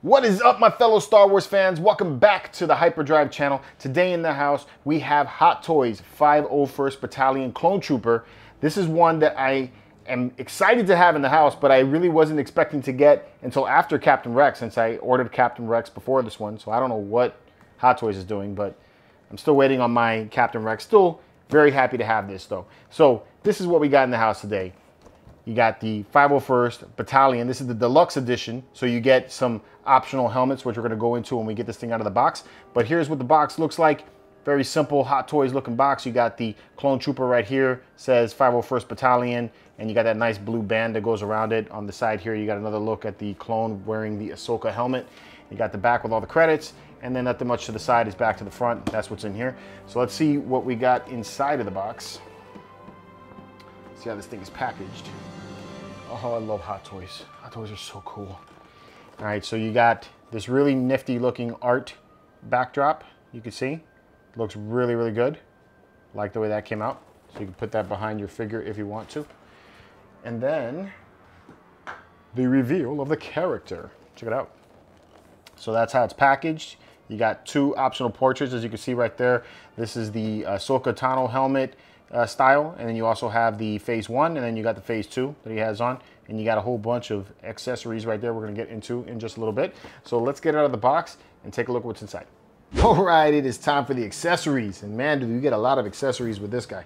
What is up, my fellow Star Wars fans? Welcome back to the Hyperdrive channel. Today in the house, we have Hot Toys 501st Battalion Clone Trooper. This is one that I am excited to have in the house, but I really wasn't expecting to get until after Captain Rex, since I ordered Captain Rex before this one. So I don't know what Hot Toys is doing, but I'm still waiting on my Captain Rex. Still very happy to have this though. So this is what we got in the house today. You got the 501st Battalion. This is the deluxe edition, so you get some optional helmets, which we're going to go into when we get this thing out of the box. But here's what the box looks like. Very simple Hot Toys looking box. You got the Clone Trooper right here, says 501st Battalion, and you got that nice blue band that goes around it. On the side here, you got another look at the clone wearing the Ahsoka helmet. You got the back with all the credits, and then nothing much to the side is back to the front. That's what's in here. So let's see what we got inside of the box. See how this thing is packaged. Oh, I love Hot Toys. Hot Toys are so cool. All right, so you got this really nifty looking art backdrop. You can see, it looks really, really good. Like the way that came out. So you can put that behind your figure if you want to. And then the reveal of the character. Check it out. So that's how it's packaged. You got two optional portraits, as you can see right there. This is the Ahsoka Tano helmet style, and then you also have the phase 1, and then you got the phase 2 that he has on, and you got a whole bunch of accessories right there we're going to get into in just a little bit. So let's get it out of the box and take a look what's inside. All right, it is time for the accessories, and man, do you get a lot of accessories with this guy.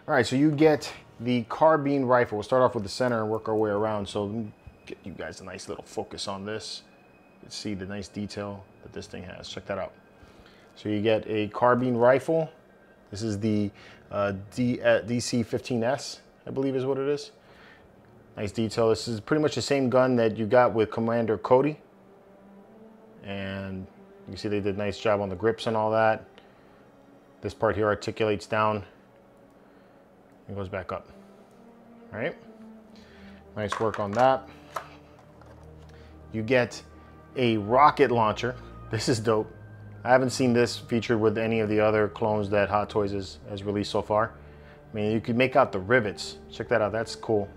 All right, so you get the carbine rifle. We'll start off with the center and work our way around. So let me get you guys a nice little focus on this. You can see the nice detail that this thing has. Check that out. So you get a carbine rifle. This is the DC-15S, I believe is what it is. Nice detail. This is pretty much the same gun that you got with Commander Cody. And you can see they did a nice job on the grips and all that. This part here articulates down and goes back up. All right. Nice work on that. You get a rocket launcher. This is dope. I haven't seen this featured with any of the other clones that Hot Toys has released so far. I mean, you can make out the rivets. Check that out, that's cool.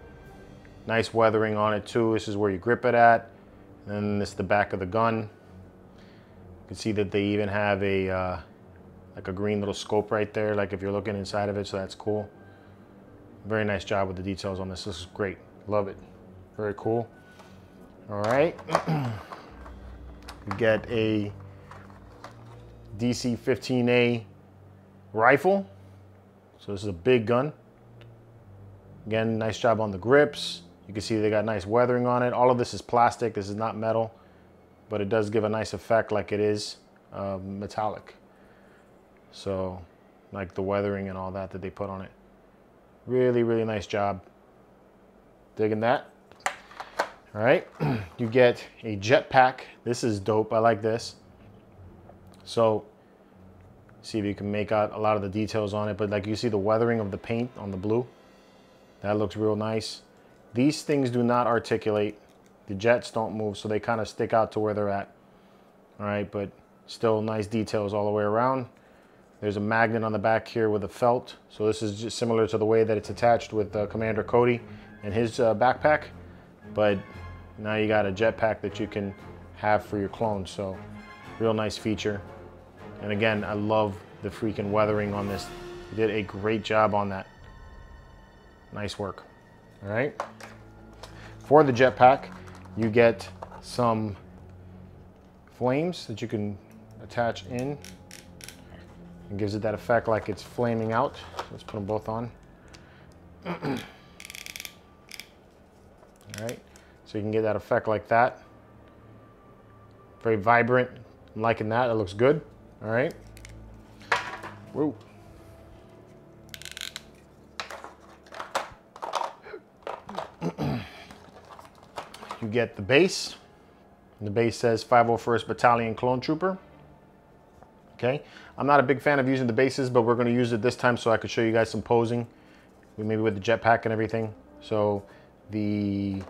Nice weathering on it too. This is where you grip it at. And then this is the back of the gun. You can see that they even have a like a green little scope right there, like if you're looking inside of it, so that's cool. Very nice job with the details on this. This is great, love it. Very cool. All right, you get a DC-15A rifle. So this is a big gun. Again, nice job on the grips. You can see they got nice weathering on it. All of this is plastic. This is not metal, but it does give a nice effect like it is metallic. So like the weathering and all that they put on it. Really, really nice job. Digging that. All right, you get a jetpack. This is dope. I like this. So see if you can make out a lot of the details on it, but like you see the weathering of the paint on the blue, that looks real nice. These things do not articulate. The jets don't move, so they kind of stick out to where they're at. All right, but still nice details all the way around. There's a magnet on the back here with a felt. So this is just similar to the way that it's attached with Commander Cody and his backpack, but now you got a jetpack that you can have for your clones. So real nice feature. And again, I love the freaking weathering on this. You did a great job on that. Nice work. All right. For the jetpack, you get some flames that you can attach in. It gives it that effect like it's flaming out. Let's put them both on. All right. So you can get that effect like that. Very vibrant. I'm liking that. It looks good. All right. Whoa. You get the base. And the base says 501st Battalion Clone Trooper. Okay. I'm not a big fan of using the bases, but we're going to use it this time so I could show you guys some posing, maybe with the jetpack and everything. So the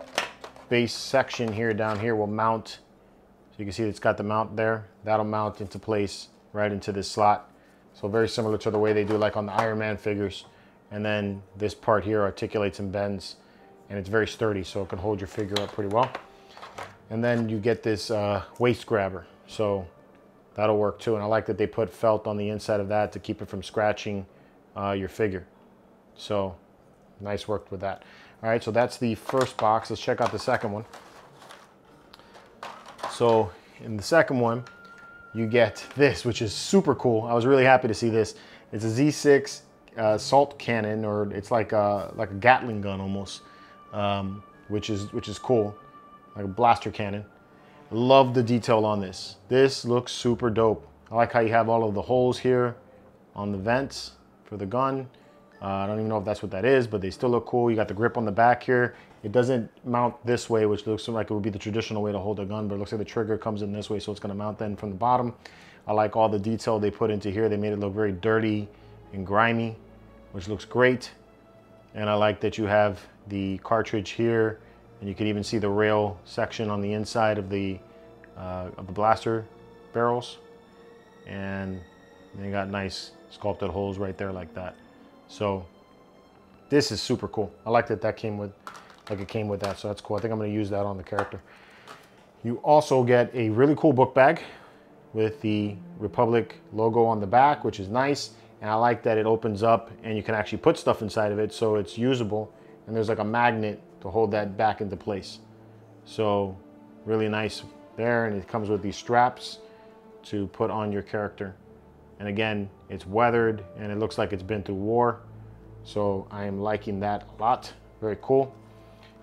base section here down here will mount. So you can see it's got the mount there. That'll mount into place right into this slot. So very similar to the way they do like on the Iron Man figures. And then this part here articulates and bends, and it's very sturdy, so it can hold your figure up pretty well. And then you get this waist grabber. So that'll work too. And I like that they put felt on the inside of that to keep it from scratching your figure. So nice work with that. All right, so that's the first box. Let's check out the second one. So in the second one, you get this, which is super cool. I was really happy to see this. It's a Z6 salt cannon, or it's like a Gatling gun almost, which is cool, like a blaster cannon. Love the detail on this. This looks super dope. I like how you have all of the holes here on the vents for the gun. I don't even know if that's what that is, but they still look cool. You got the grip on the back here. It doesn't mount this way, which looks like it would be the traditional way to hold a gun, but it looks like the trigger comes in this way, so it's gonna mount then from the bottom. I like all the detail they put into here. They made it look very dirty and grimy, which looks great. And I like that you have the cartridge here, and you can even see the rail section on the inside of the blaster barrels. And they got nice sculpted holes right there like that. So this is super cool. I like that came with, it came with that, so that's cool. I think I'm gonna use that on the character. You also get a really cool book bag with the Republic logo on the back, which is nice. And I like that it opens up and you can actually put stuff inside of it, so it's usable. And there's like a magnet to hold that back into place. So really nice there. And it comes with these straps to put on your character. And again, it's weathered and it looks like it's been through war. So I am liking that a lot. Very cool.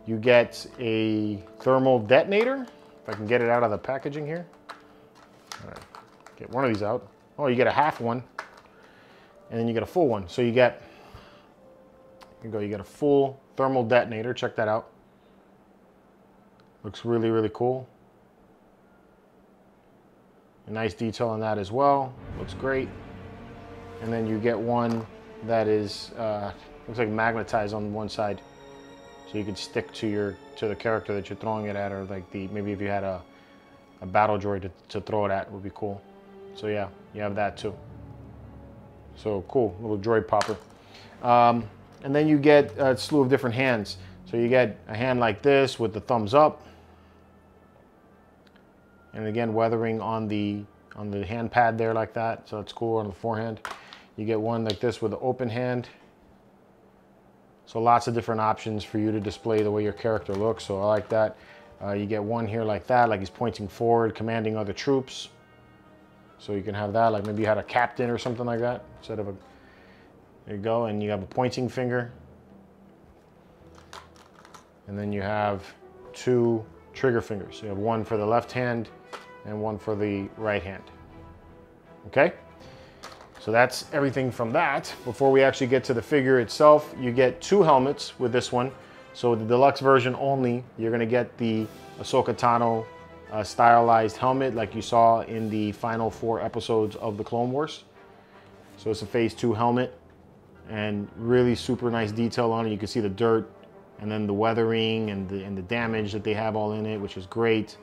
You get a thermal detonator. If I can get it out of the packaging here. All right, get one of these out. Oh, you get a half one. And then you get a full one. So you get, here you go, you get a full thermal detonator. Check that out. Looks really, really cool. A nice detail on that as well. Looks great. And then you get one that is, looks like magnetized on one side. So you can stick to the character that you're throwing it at, or like maybe if you had a battle droid to throw it at, would be cool. So yeah, you have that too. So cool, little droid popper. And then you get a slew of different hands. So you get a hand like this with the thumbs up. And again, weathering on the hand pad there like that. So it's cool on the forehand. You get one like this with an open hand. So lots of different options for you to display the way your character looks. So I like that. You get one here like that, like he's pointing forward, commanding other troops. So you can have that, like maybe you had a captain or something like that, instead of a, there you go, and you have a pointing finger. And then you have two trigger fingers. So you have one for the left hand and one for the right hand. Okay? So that's everything from that. Before we actually get to the figure itself, you get two helmets with this one. So the deluxe version only, you're gonna get the Ahsoka Tano stylized helmet like you saw in the final 4 episodes of the Clone Wars. So it's a phase 2 helmet and really super nice detail on it. You can see the dirt and then the weathering and the damage that they have all in it, which is great.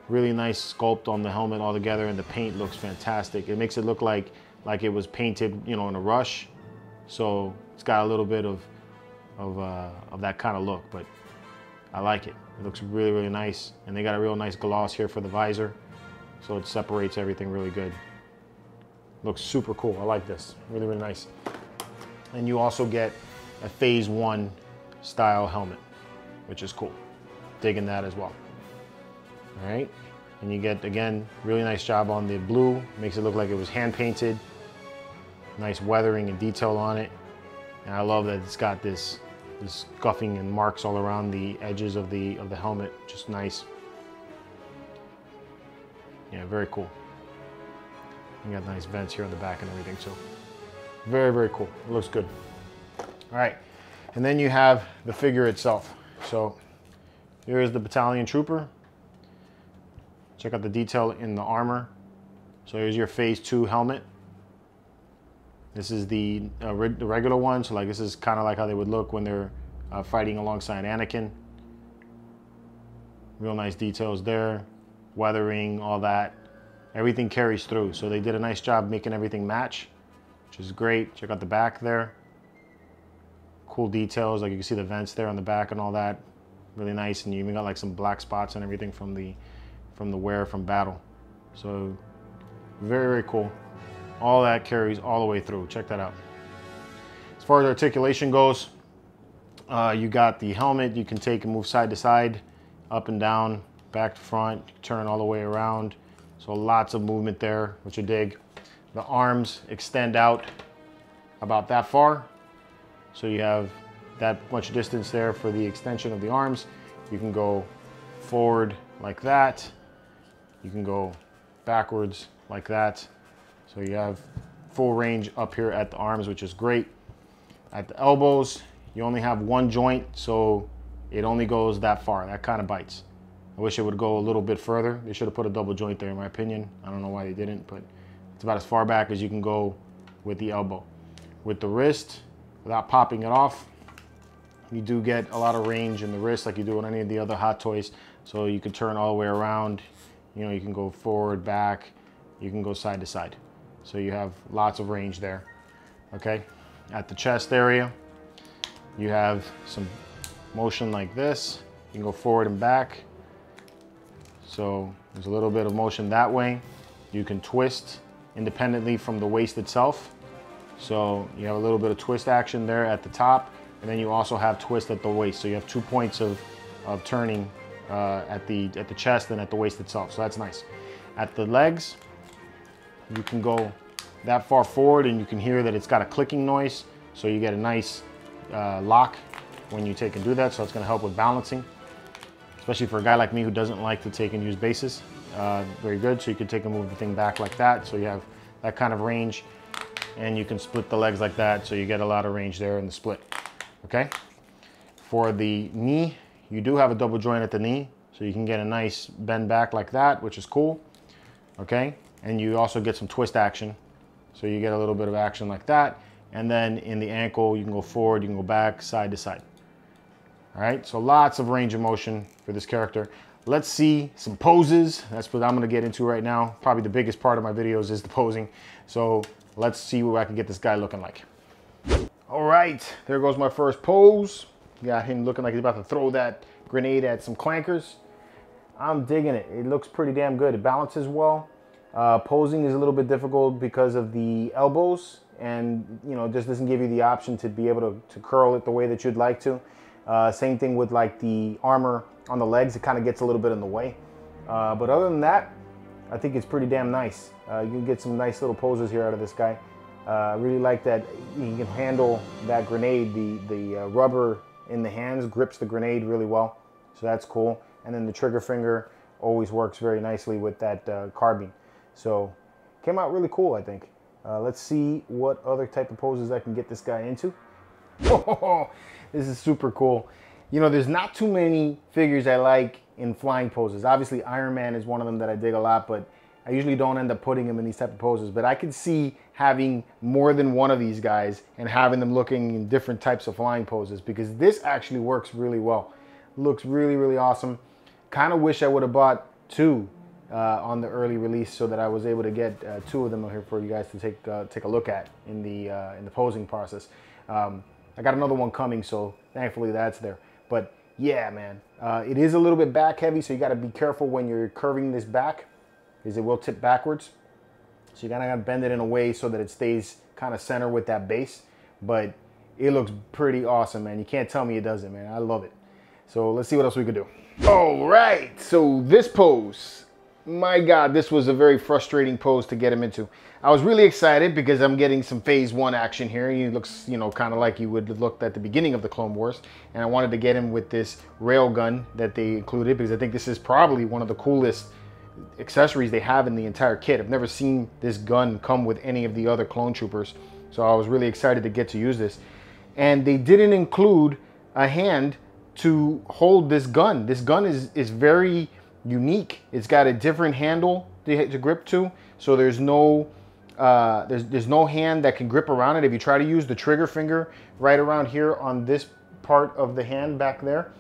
Really nice sculpt on the helmet altogether, and the paint looks fantastic. It makes it look like it was painted, you know, in a rush. So it's got a little bit of that kind of look, but I like it. It looks really, really nice. And they got a real nice gloss here for the visor. So it separates everything really good. Looks super cool. I like this. Really, really nice. And you also get a phase 1 style helmet, which is cool. Digging that as well. All right. And you get, again, really nice job on the blue. Makes it look like it was hand painted. Nice weathering and detail on it. And I love that it's got this scuffing and marks all around the edges of the helmet. Just nice. Yeah, very cool. You got nice vents here on the back and everything, so very, very cool. It looks good. All right, and then you have the figure itself. So here's the battalion trooper. Check out the detail in the armor. So here's your phase 2 helmet. This is the regular one, so like this is kind of like how they would look when they're fighting alongside Anakin. Real nice details there, weathering, all that. Everything carries through, so they did a nice job making everything match, which is great. Check out the back there. Cool details, like you can see the vents there on the back and all that. really nice, and you even got like some black spots and everything from the wear from battle. So very, very cool. All that carries all the way through. Check that out. As far as articulation goes, you got the helmet. You can take and move side to side, up and down, back to front, turn all the way around. So lots of movement there, which I dig. The arms extend out about that far. So you have that much distance there for the extension of the arms. You can go forward like that. You can go backwards like that. So you have full range up here at the arms, which is great. At the elbows, you only have one joint, so it only goes that far. That kind of bites. I wish it would go a little bit further. They should have put a double joint there, in my opinion. I don't know why they didn't, but it's about as far back as you can go with the elbow. With the wrist, without popping it off, you do get a lot of range in the wrist like you do on any of the other Hot Toys. So you can turn all the way around. You know, you can go forward, back, you can go side to side. So you have lots of range there, okay? At the chest area, you have some motion like this. You can go forward and back. So there's a little bit of motion that way. You can twist independently from the waist itself. So you have a little bit of twist action there at the top, and then you also have twist at the waist. So you have 2 points of turning at the chest and at the waist itself. So that's nice. At the legs, you can go that far forward, and you can hear that it's got a clicking noise. So you get a nice lock when you take and do that. So it's going to help with balancing, especially for a guy like me who doesn't like to take and use bases. Very good. So you can take and move the thing back like that. So you have that kind of range, and you can split the legs like that. So you get a lot of range there in the split. Okay. For the knee, you do have a double joint at the knee, so you can get a nice bend back like that, which is cool. Okay. And you also get some twist action. So you get a little bit of action like that. And then in the ankle, you can go forward, you can go back, side to side. All right, so lots of range of motion for this character. Let's see some poses. That's what I'm gonna get into right now. Probably the biggest part of my videos is the posing. So let's see what I can get this guy looking like. All right, there goes my first pose. Got him looking like he's about to throw that grenade at some clankers. I'm digging it. It looks pretty damn good. It balances well. Posing is a little bit difficult because of the elbows, and you know, just doesn't give you the option to be able to curl it the way that you'd like to. Same thing with like the armor on the legs. It kind of gets a little bit in the way. But other than that, I think it's pretty damn nice. You can get some nice little poses here out of this guy. I really like that he can handle that grenade. The rubber in the hands grips the grenade really well. So that's cool. And then the trigger finger always works very nicely with that carbine. So came out really cool, I think. Let's see what other type of poses I can get this guy into. Oh, this is super cool. You know, there's not too many figures I like in flying poses. Obviously, Iron Man is one of them that I dig a lot, but I usually don't end up putting him in these type of poses. But I could see having more than one of these guys and having them looking in different types of flying poses, because this actually works really well. Looks really, really awesome. Kind of wish I would have bought two on the early release so that I was able to get two of them here for you guys to take a look at in the posing process. I got another one coming, so thankfully that's there. But yeah, man, it is a little bit back heavy, so you got to be careful when you're curving this back, because it will tip backwards. So you gotta bend it in a way so that it stays kind of center with that base. But it looks pretty awesome, man. You can't tell me it doesn't, man. I love it. So let's see what else we could do. All right, so this pose, my God, this was a very frustrating pose to get him into. I was really excited because I'm getting some phase 1 action here. He looks, you know, kind of like he would look at the beginning of the Clone Wars. And I wanted to get him with this rail gun that they included, because I think this is probably one of the coolest accessories they have in the entire kit. I've never seen this gun come with any of the other clone troopers. So I was really excited to get to use this. And they didn't include a hand to hold this gun. This gun is very unique. It's got a different handle to grip to. So there's no there's no hand that can grip around it. If you try to use the trigger finger right around here on this part of the hand back there,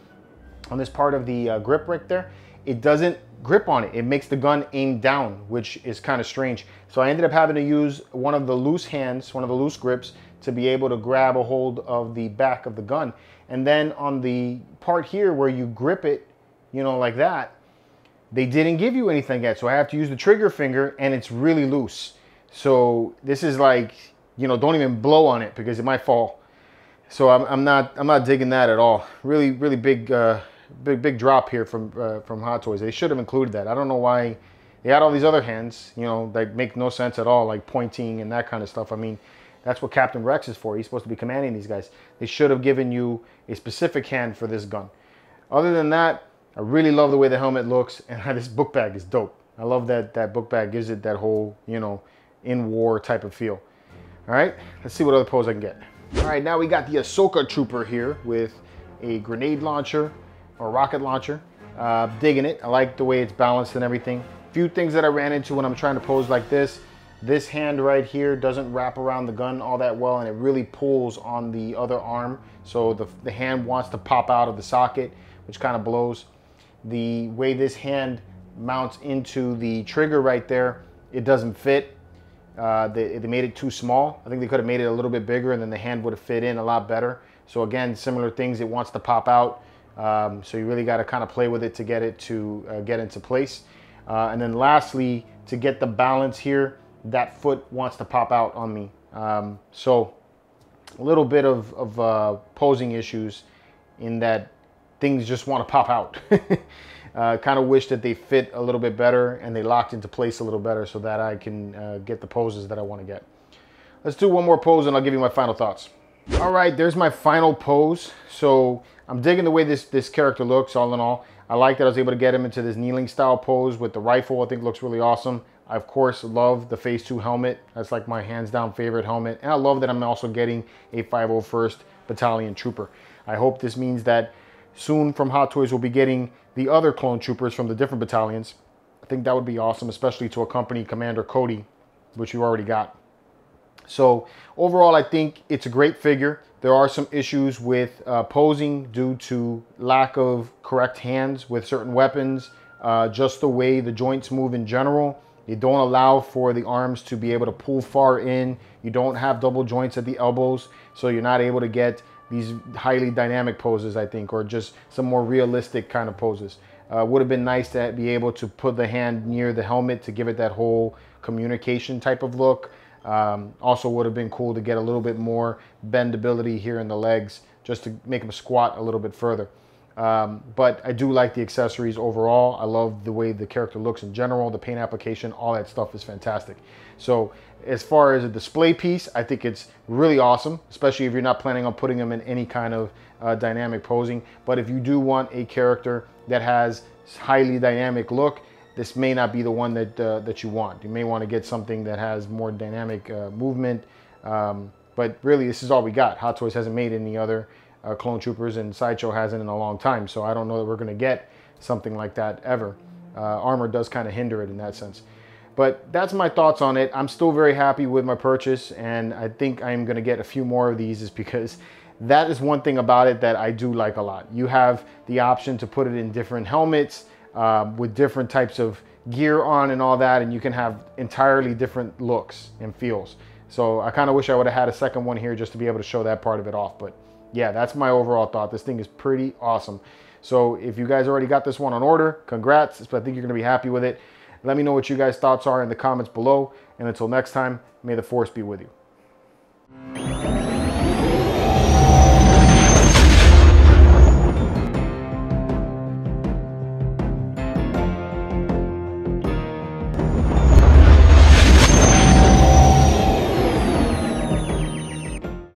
on this part of the grip right there, it doesn't grip on it. It makes the gun aim down, which is kind of strange. So I ended up having to use one of the loose hands, one of the loose grips, to be able to grab a hold of the back of the gun. And then on the part here where you grip it, you know, like that, they didn't give you anything yet. So I have to use the trigger finger, and it's really loose. So this is like, you know, don't even blow on it because it might fall. So I'm not digging that at all. Really big big drop here from Hot Toys. They should have included that. I don't know why they had all these other hands, you know, that make no sense at all, like pointing and that kind of stuff. I mean, that's what Captain Rex is for. He's supposed to be commanding these guys. They should have given you a specific hand for this gun. Other than that, I really love the way the helmet looks, and this book bag is dope. I love that book bag gives it that whole, you know, in war type of feel. All right, let's see what other pose I can get. All right, now we got the Ahsoka Trooper here with a grenade launcher or rocket launcher. Digging it. I like the way it's balanced and everything. Few things that I ran into when I'm trying to pose like this. This hand right here doesn't wrap around the gun all that well, and it really pulls on the other arm. So the hand wants to pop out of the socket, which kind of blows. The way this hand mounts into the trigger right there, it doesn't fit. They made it too small. I think they could have made it a little bit bigger, and then the hand would have fit in a lot better. So again, similar things, it wants to pop out. So you really got to kind of play with it to get it to get into place. And then lastly, to get the balance here, that foot wants to pop out on me. So a little bit of posing issues in that things just want to pop out. Kind of wish that they fit a little bit better and they locked into place a little better so that I can get the poses that I want to get. Let's do one more pose and I'll give you my final thoughts. All right, there's my final pose. So I'm digging the way this character looks all in all. I like that I was able to get him into this kneeling style pose with the rifle. I think it looks really awesome. I, of course, love the Phase 2 helmet. That's like my hands down favorite helmet. And I love that I'm also getting a 501st Battalion Trooper. I hope this means that soon from Hot Toys we'll be getting the other clone troopers from the different battalions. I think that would be awesome, especially to accompany Commander Cody, which you already got. So overall, I think it's a great figure. There are some issues with posing due to lack of correct hands with certain weapons, just the way the joints move in general. You don't allow for the arms to be able to pull far in. You don't have double joints at the elbows, so you're not able to get these highly dynamic poses, I think, or just some more realistic kind of poses. Would have been nice to be able to put the hand near the helmet to give it that whole communication type of look. Also would have been cool to get a little bit more bendability here in the legs just to make them squat a little bit further. But I do like the accessories overall. I love the way the character looks in general, the paint application, all that stuff is fantastic. So as far as a display piece, I think it's really awesome, especially if you're not planning on putting them in any kind of dynamic posing. But if you do want a character that has highly dynamic look, this may not be the one that you want. You may want to get something that has more dynamic movement. But really, this is all we got. Hot Toys hasn't made any other clone troopers, and Sideshow hasn't in a long time. So I don't know that we're going to get something like that ever. Armor does kind of hinder it in that sense. But that's my thoughts on it. I'm still very happy with my purchase, and I think I'm going to get a few more of these, is because that is one thing about it that I do like a lot. You have the option to put it in different helmets with different types of gear on and all that, and you can have entirely different looks and feels. So I kind of wish I would have had a second one here just to be able to show that part of it off. But yeah, that's my overall thought. This thing is pretty awesome. So if you guys already got this one on order, congrats. I think you're going to be happy with it. Let me know what you guys' thoughts are in the comments below. And until next time, may the Force be with you.